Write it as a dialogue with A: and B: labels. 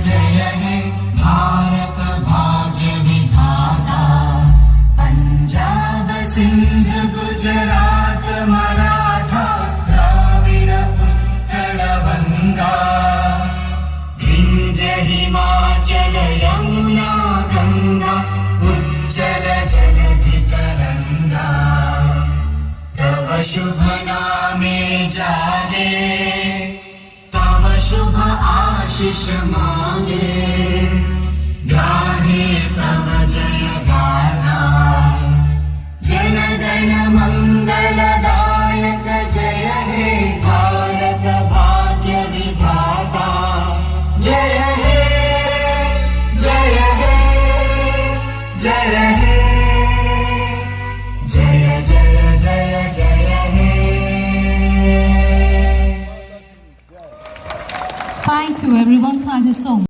A: जय हे भारत भाग्य विधाता। पंजाब सिंध गुजरात मराठा द्राविड उत्कल बंगा। विंध्य हिमाचल यमुना गंगा उज्जल जलधि तरंगा। तव शुभ नामे जागे तव शुभ आशीष मांगे। गाहे तव जय गाथा जन गण मंगलदायक। जय हे भारत भाग्य विधाता। जय हे जय हे जय हे जय जय जय जय हे।
B: Thank you everyone. Thank you so much.